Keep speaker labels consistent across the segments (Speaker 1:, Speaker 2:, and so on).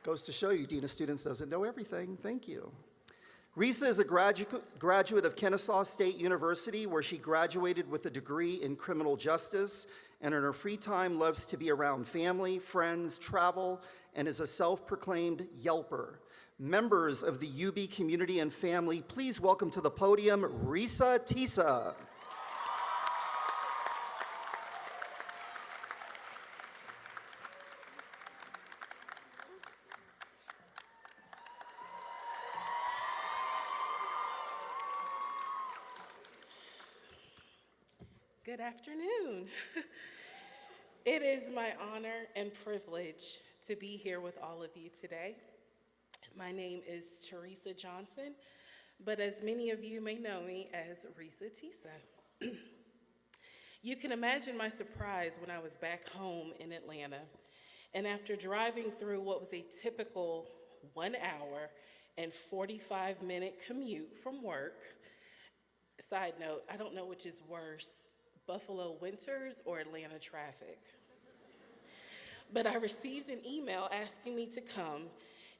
Speaker 1: Goes to show you, Dean of Students doesn't know everything. Thank you. Reesa is a graduate of Kennesaw State University, where she graduated with a degree in criminal justice, and in her free time loves to be around family, friends, travel, and is a self-proclaimed Yelper. Members of the UB community and family, please welcome to the podium, ReesaTeesa.
Speaker 2: Good afternoon. It is my honor and privilege to be here with all of you today. My name is Teresa Johnson, but as many of you may know me as ReesaTeesa. You can imagine my surprise when I was back home in Atlanta, and after driving through what was a typical 1 hour and 45-minute commute from work. Side note, I don't know which is worse, Buffalo winters or Atlanta traffic. But I received an email asking me to come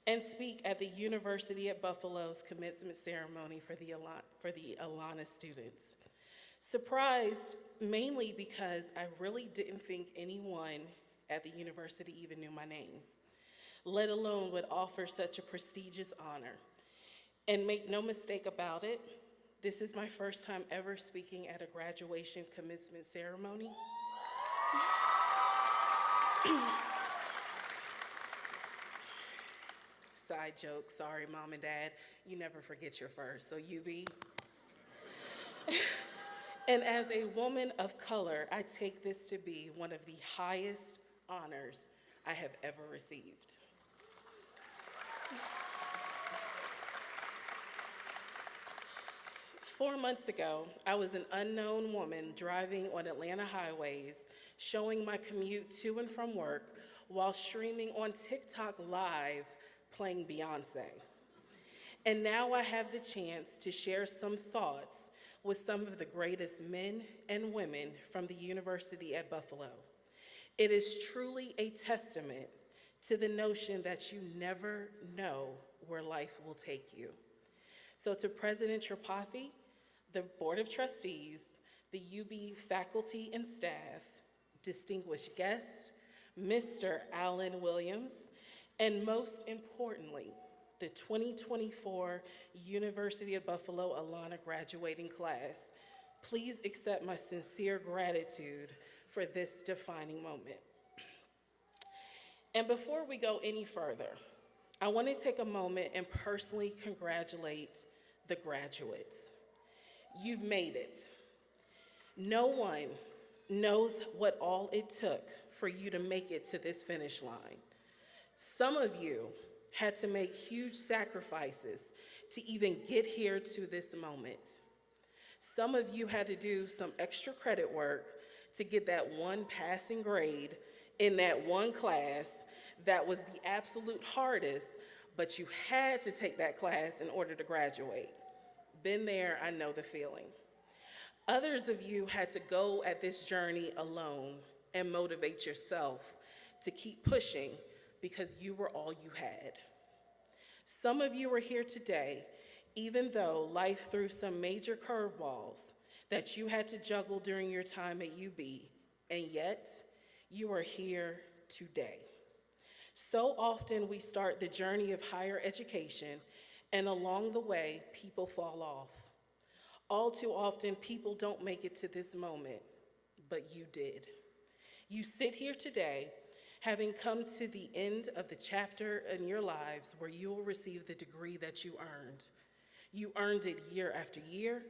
Speaker 2: and speak at the University at Buffalo's commencement ceremony for the ALANA students. Surprised mainly because I really didn't think anyone at the university even knew my name, let alone would offer such a prestigious honor. And make no mistake about it, this is my first time ever speaking at a graduation commencement ceremony. Side joke, sorry mom and dad, you never forget your first, so UB. And as a woman of color, I take this to be one of the highest honors I have ever received. Four months ago, I was an unknown woman driving on Atlanta highways, showing my commute to and from work while streaming on TikTok Live, playing Beyonce. And now I have the chance to share some thoughts with some of the greatest men and women from the University at Buffalo. It is truly a testament to the notion that you never know where life will take you. So to President Tripathi, the Board of Trustees, the UB faculty and staff, distinguished guests, Mr. Alan Williams, and most importantly, the 2024 University of Buffalo ALANA graduating class, please accept my sincere gratitude for this defining moment. And before we go any further, I want to take a moment and personally congratulate the graduates. You've made it. No one knows what all it took for you to make it to this finish line. Some of you had to make huge sacrifices to even get here to this moment. Some of you had to do some extra credit work to get that one passing grade in that one class that was the absolute hardest, but you had to take that class in order to graduate. Been there, I know the feeling. Others of you had to go at this journey alone and motivate yourself to keep pushing because you were all you had. Some of you are here today, even though life threw some major curveballs that you had to juggle during your time at UB, and yet you are here today. So often we start the journey of higher education, and along the way, people fall off. All too often, people don't make it to this moment, but you did. You sit here today, having come to the end of the chapter in your lives where you will receive the degree that you earned. You earned it year after year,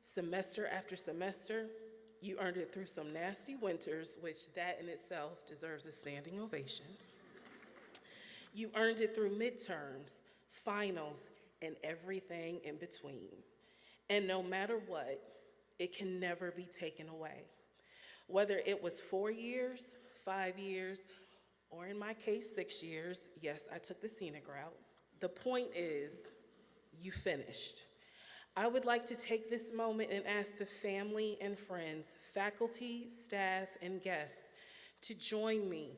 Speaker 2: semester after semester. You earned it through some nasty winters, which that in itself deserves a standing ovation. You earned it through midterms, finals, and everything in between. And no matter what, it can never be taken away. Whether it was 4 years, 5 years, or in my case, 6 years, yes, I took the scenic route. The point is, you finished. I would like to take this moment and ask the family and friends, faculty, staff, and guests to join me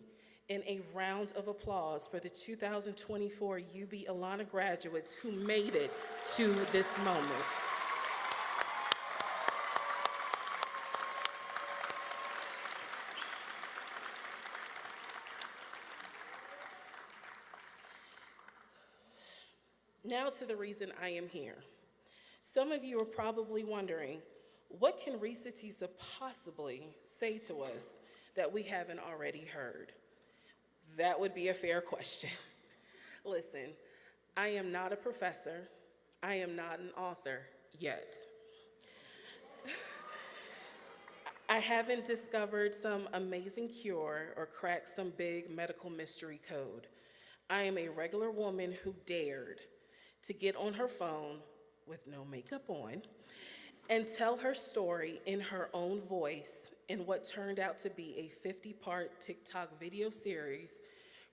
Speaker 2: and a round of applause for the 2024 UB ALANA graduates who made it to this moment. Now to the reason I am here. Some of you are probably wondering, what can ReesaTeesa possibly say to us that we haven't already heard? That would be a fair question. Listen, I am not a professor. I am not an author yet. I haven't discovered some amazing cure or cracked some big medical mystery code. I am a regular woman who dared to get on her phone with no makeup on and tell her story in her own voice in what turned out to be a 50-part TikTok video series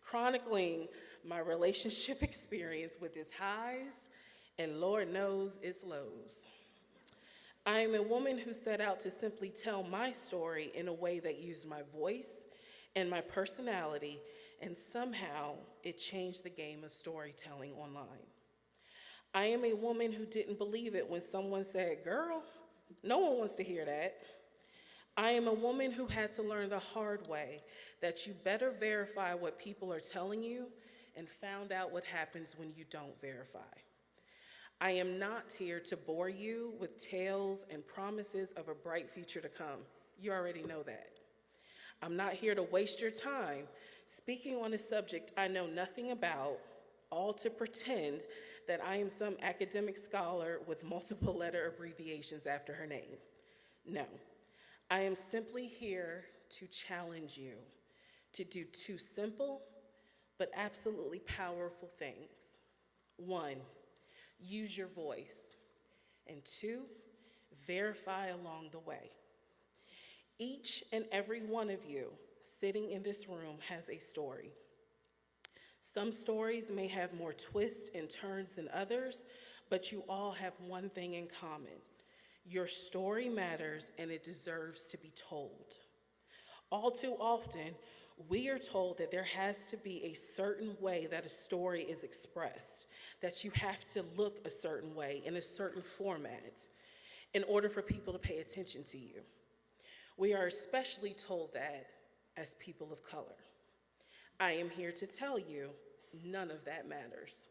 Speaker 2: chronicling my relationship experience with its highs and Lord knows its lows. I am a woman who set out to simply tell my story in a way that used my voice and my personality, and somehow it changed the game of storytelling online. I am a woman who didn't believe it when someone said, "Girl, no one wants to hear that." I am a woman who had to learn the hard way that you better verify what people are telling you and found out what happens when you don't verify. I am not here to bore you with tales and promises of a bright future to come. You already know that. I'm not here to waste your time speaking on a subject I know nothing about, all to pretend that I am some academic scholar with multiple letter abbreviations after her name. No, I am simply here to challenge you to do two simple but absolutely powerful things. One, use your voice, and two, verify along the way. Each and every one of you sitting in this room has a story. Some stories may have more twists and turns than others, but you all have one thing in common. Your story matters and it deserves to be told. All too often, we are told that there has to be a certain way that a story is expressed, that you have to look a certain way in a certain format in order for people to pay attention to you. We are especially told that as people of color. I am here to tell you, none of that matters.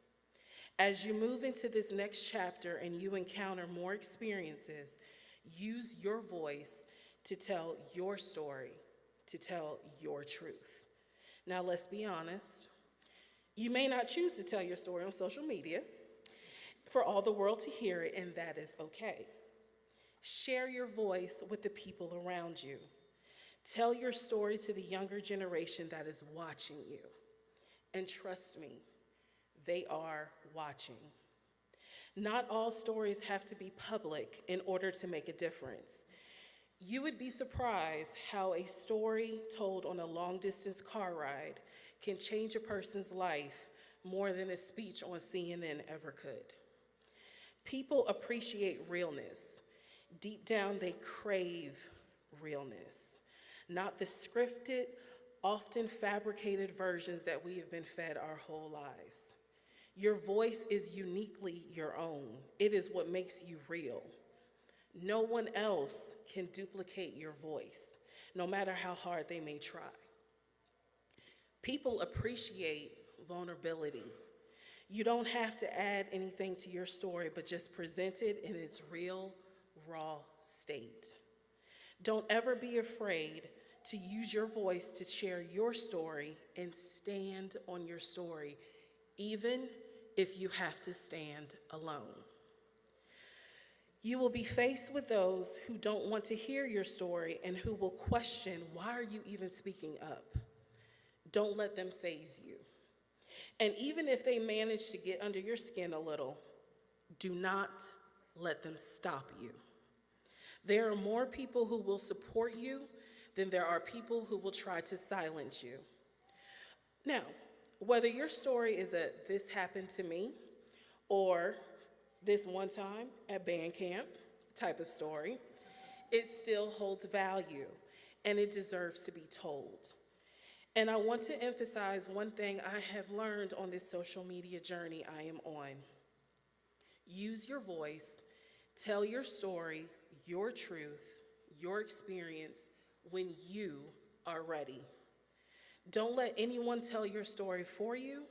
Speaker 2: As you move into this next chapter and you encounter more experiences, use your voice to tell your story, to tell your truth. Now, let's be honest. You may not choose to tell your story on social media for all the world to hear it, and that is okay. Share your voice with the people around you. Tell your story to the younger generation that is watching you. And trust me, they are watching. Not all stories have to be public in order to make a difference. You would be surprised how a story told on a long-distance car ride can change a person's life more than a speech on CNN ever could. People appreciate realness. Deep down, they crave realness, not the scripted, often fabricated versions that we have been fed our whole lives. Your voice is uniquely your own. It is what makes you real. No one else can duplicate your voice, no matter how hard they may try. People appreciate vulnerability. You don't have to add anything to your story, but just present it in its real, raw state. Don't ever be afraid to use your voice to share your story and stand on your story, even if you have to stand alone. You will be faced with those who don't want to hear your story and who will question, why are you even speaking up? Don't let them faze you. And even if they manage to get under your skin a little, do not let them stop you. There are more people who will support you than there are people who will try to silence you. Now, whether your story is a "this happened to me" or "this one time at band camp" type of story, it still holds value and it deserves to be told. And I want to emphasize one thing I have learned on this social media journey I am on. Use your voice, tell your story, your truth, your experience when you are ready. Don't let anyone tell your story for you,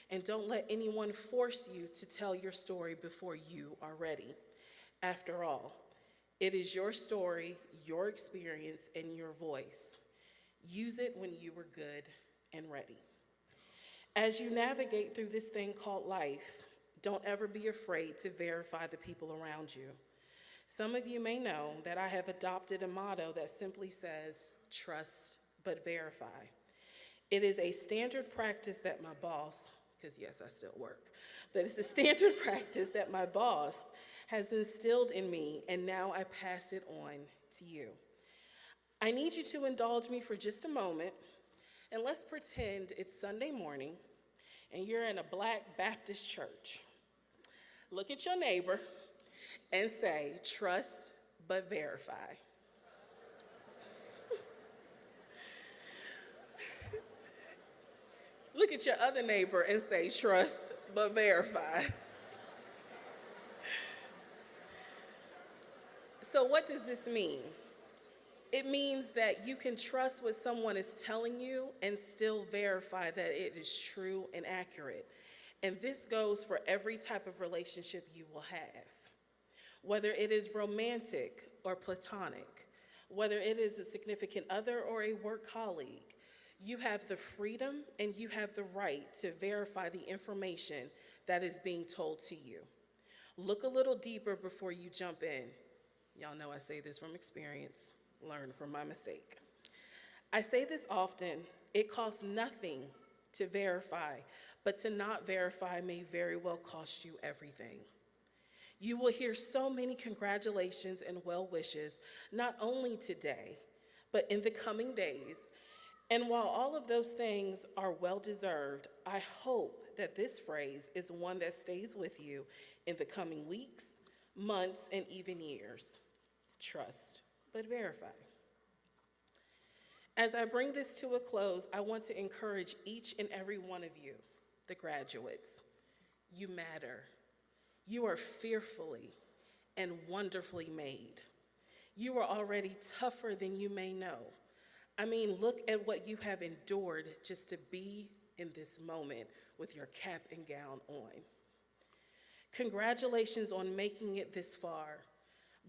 Speaker 2: and don't let anyone force you to tell your story before you are ready. After all, it is your story, your experience, and your voice. Use it when you are good and ready. As you navigate through this thing called life, don't ever be afraid to verify the people around you. Some of you may know that I have adopted a motto that simply says, trust but verify. It is a standard practice that my boss, because yes, I still work, but it's a standard practice that my boss has instilled in me, and now I pass it on to you. I need you to indulge me for just a moment, and let's pretend it's Sunday morning, and you're in a Black Baptist church. Look at your neighbor and say, trust but verify. Look at your other neighbor and say, trust but verify. So what does this mean? It means that you can trust what someone is telling you and still verify that it is true and accurate. And this goes for every type of relationship you will have. Whether it is romantic or platonic, whether it is a significant other or a work colleague, you have the freedom and you have the right to verify the information that is being told to you. Look a little deeper before you jump in. Y'all know I say this from experience. Learn from my mistake. I say this often, it costs nothing to verify, but to not verify may very well cost you everything. You will hear so many congratulations and well wishes, not only today, but in the coming days. And while all of those things are well deserved, I hope that this phrase is one that stays with you in the coming weeks, months, and even years. Trust but verify. As I bring this to a close, I want to encourage each and every one of you, the graduates. You matter. You are fearfully and wonderfully made. You are already tougher than you may know. I mean, look at what you have endured just to be in this moment with your cap and gown on. Congratulations on making it this far.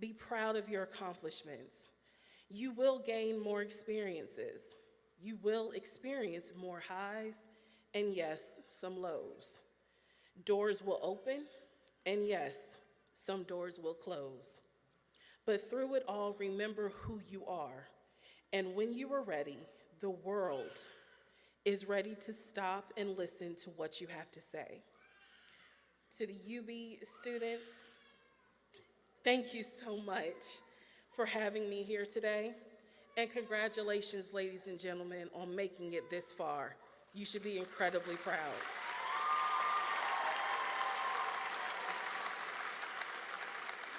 Speaker 2: Be proud of your accomplishments. You will gain more experiences. You will experience more highs and, yes, some lows. Doors will open, and yes, some doors will close. But through it all, remember who you are. And when you are ready, the world is ready to stop and listen to what you have to say. To the UB students, thank you so much for having me here today. And congratulations, ladies and gentlemen, on making it this far. You should be incredibly proud.